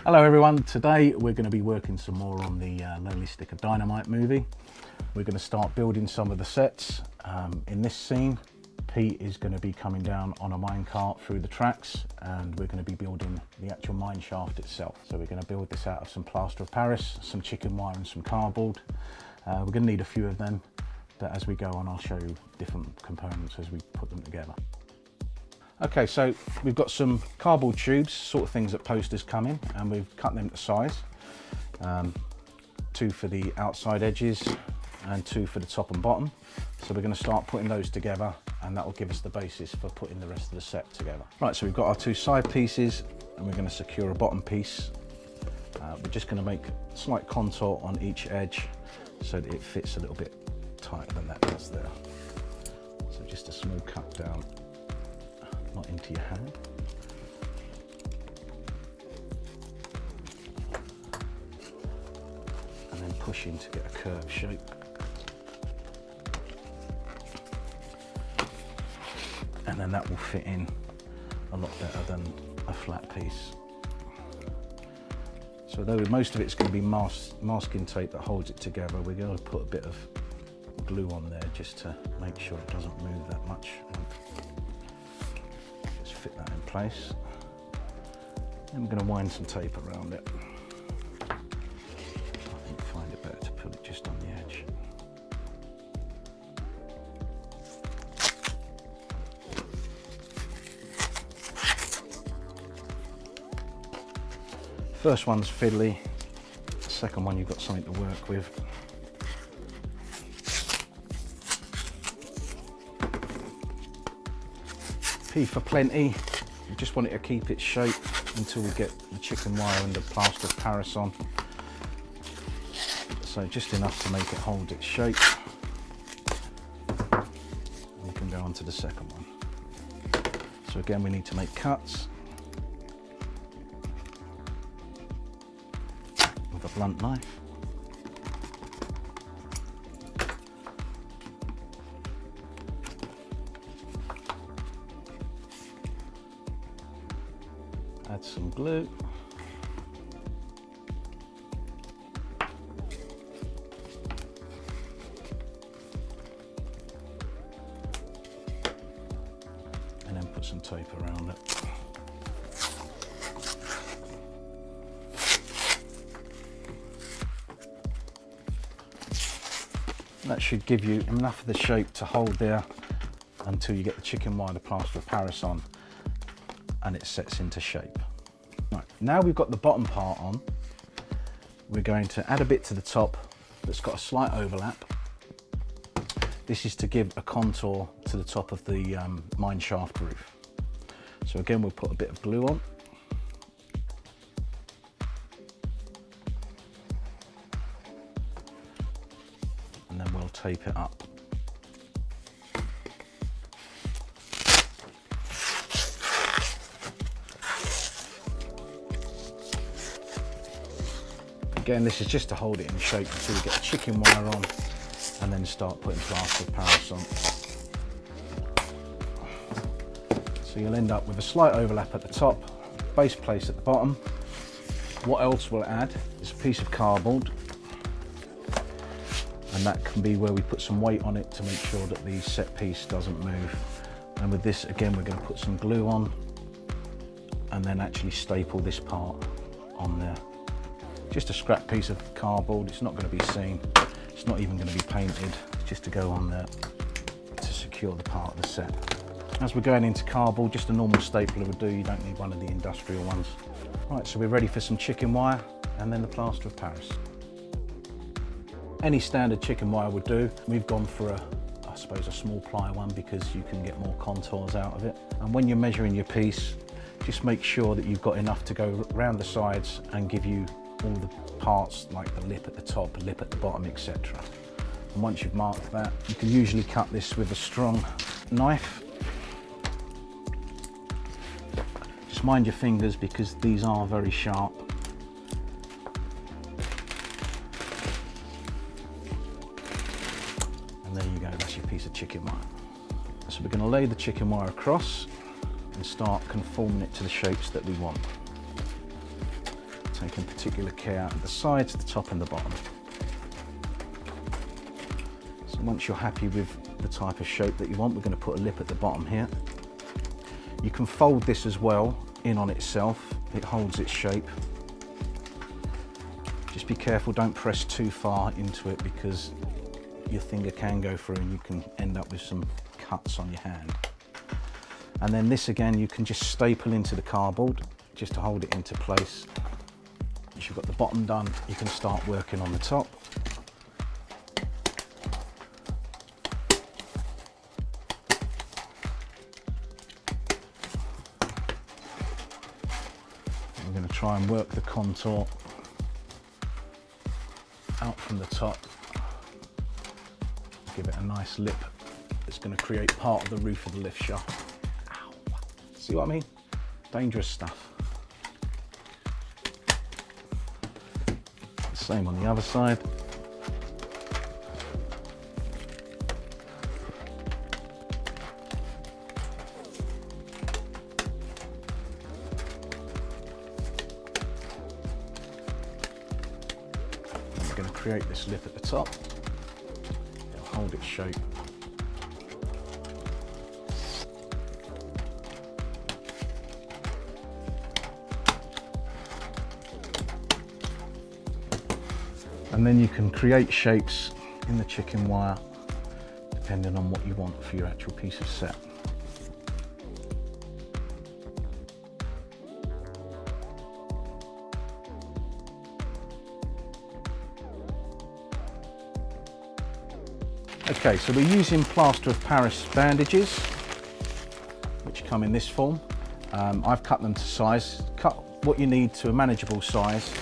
Hello everyone, today we're going to be working some more on the Lonely Stick of Dynamite movie. We're going to start building some of the sets. In this scene, Pete is going to be coming down on a minecart through the tracks, and we're going to be building the actual mine shaft itself. So we're going to build this out of some plaster of Paris, some chicken wire and some cardboard. We're going to need a few of them, but as we go on I'll show you different components as we put them together. Okay, so we've got some cardboard tubes, sort of things that posters come in, and we've cut them to size. 2 for the outside edges and 2 for the top and bottom. So we're going to start putting those together, and that will give us the basis for putting the rest of the set together. Right, so we've got our 2 side pieces, and we're going to secure a bottom piece. We're just going to make a slight contour on each edge so that it fits a little bit tighter than that does there. So just a small cut down, not into your hand. And then push in to get a curved shape. And then that will fit in a lot better than a flat piece. So though most of it's going to be masking tape that holds it together, we're going to put a bit of glue on there just to make sure it doesn't move that much. Just fit that in place. And we're going to wind some tape around it. I think find it better to put it just on the edge. First one's fiddly, the second one you've got something to work with. P for plenty, we just want it to keep its shape until we get the chicken wire and the plaster of Paris on. So just enough to make it hold its shape. And we can go on to the second one. So again, we need to make cuts with a blunt knife. Add some glue. And then put some tape around it. That should give you enough of the shape to hold there until you get the chicken wire, the plaster of Paris on, and it sets into shape. Right, now we've got the bottom part on, we're going to add a bit to the top that's got a slight overlap. This is to give a contour to the top of the mine shaft roof. So again, we'll put a bit of glue on. And then we'll tape it up. Again, this is just to hold it in shape until we get the chicken wire on, and then start putting plaster of Paris on. So you'll end up with a slight overlap at the top, base place at the bottom. What else we'll add is a piece of cardboard, and that can be where we put some weight on it to make sure that the set piece doesn't move. And with this, again, we're going to put some glue on and then actually staple this part on there. Just a scrap piece of cardboard, it's not going to be seen, it's not even going to be painted, just to go on there to secure the part of the set. As we're going into cardboard, just a normal stapler would do, you don't need one of the industrial ones. Right, so we're ready for some chicken wire and then the plaster of Paris. Any standard chicken wire would do. We've gone for I suppose a small ply one because you can get more contours out of it. And when you're measuring your piece, just make sure that you've got enough to go around the sides and give you all the parts like the lip at the top, lip at the bottom, etc. And once you've marked that, you can usually cut this with a strong knife. Just mind your fingers because these are very sharp. And there you go, that's your piece of chicken wire. So we're going to lay the chicken wire across and start conforming it to the shapes that we want. taking particular care at the sides, the top and the bottom. So once you're happy with the type of shape that you want, we're going to put a lip at the bottom here. You can fold this as well in on itself, it holds its shape. Just be careful, don't press too far into it because your finger can go through and you can end up with some cuts on your hand. And then this again, you can just staple into the cardboard just to hold it into place. Once you've got the bottom done, you can start working on the top. I'm going to try and work the contour out from the top. Give it a nice lip that's going to create part of the roof of the lift shaft. Ow. See what I mean? Dangerous stuff. Same on the other side. And we're going to create this lip at the top. It'll hold its shape. And then you can create shapes in the chicken wire depending on what you want for your actual piece of set. Okay, so we're using plaster of Paris bandages, which come in this form. I've cut them to size. Cut what you need to a manageable size.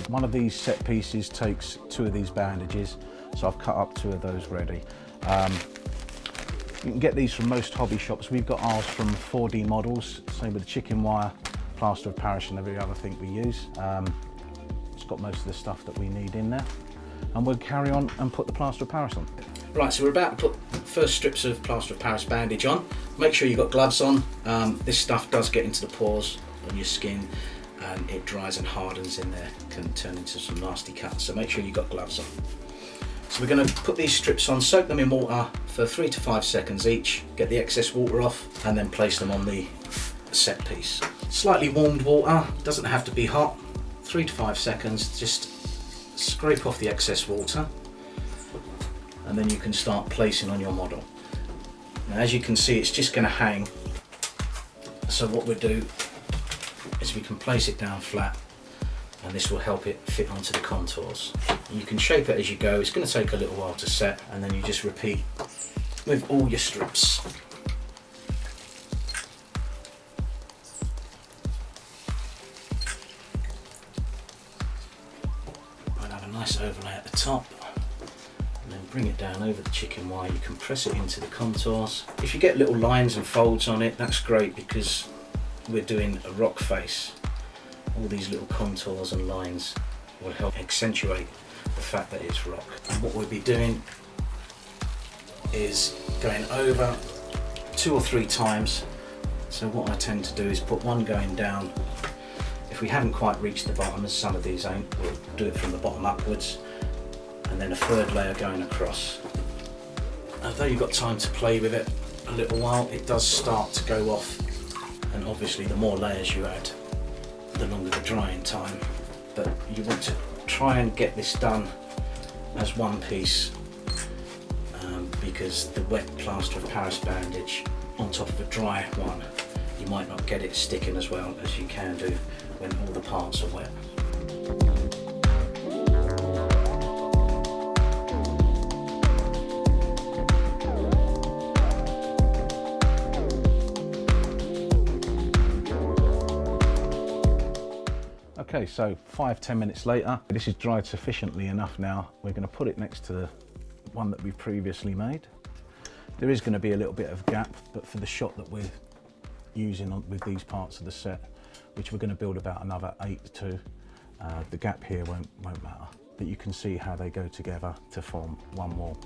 One of these set pieces takes 2 of these bandages, so I've cut up 2 of those ready. You can get these from most hobby shops. We've got ours from 4D Models, same with the chicken wire, plaster of Paris and every other thing we use. It's got most of the stuff that we need in there. And we'll carry on and put the plaster of Paris on. Right, so we're about to put the first strips of plaster of Paris bandage on. Make sure you've got gloves on. This stuff does get into the pores on your skin and it dries and hardens in there, can turn into some nasty cuts, so make sure you've got gloves on. So we're going to put these strips on, soak them in water for 3 to 5 seconds each, get the excess water off and then place them on the set piece. Slightly warmed water, doesn't have to be hot, 3 to 5 seconds, just scrape off the excess water and then you can start placing on your model. Now as you can see, it's just going to hang, so what we'll do is we can place it down flat and this will help it fit onto the contours. And you can shape it as you go. It's going to take a little while to set and then you just repeat with all your strips. I'll have a nice overlay at the top and then bring it down over the chicken wire. You can press it into the contours. If you get little lines and folds on it, that's great because we're doing a rock face. All these little contours and lines will help accentuate the fact that it's rock. And what we'll be doing is going over 2 or 3 times. So what I tend to do is put one going down. If we haven't quite reached the bottom, as some of these ain't, we'll do it from the bottom upwards, and then a 3rd layer going across. Although you've got time to play with it a little while, it does start to go off. And obviously the more layers you add, the longer the drying time. But you want to try and get this done as one piece because the wet plaster of Paris bandage on top of a dry one, you might not get it sticking as well as you can do when all the parts are wet. Okay, so 5–10 minutes later, this is dried sufficiently enough now. We're going to put it next to the one that we previously made. There is going to be a little bit of gap, but for the shot that we're using with these parts of the set, which we're going to build about another 8 to, the gap here won't matter. But you can see how they go together to form one wall.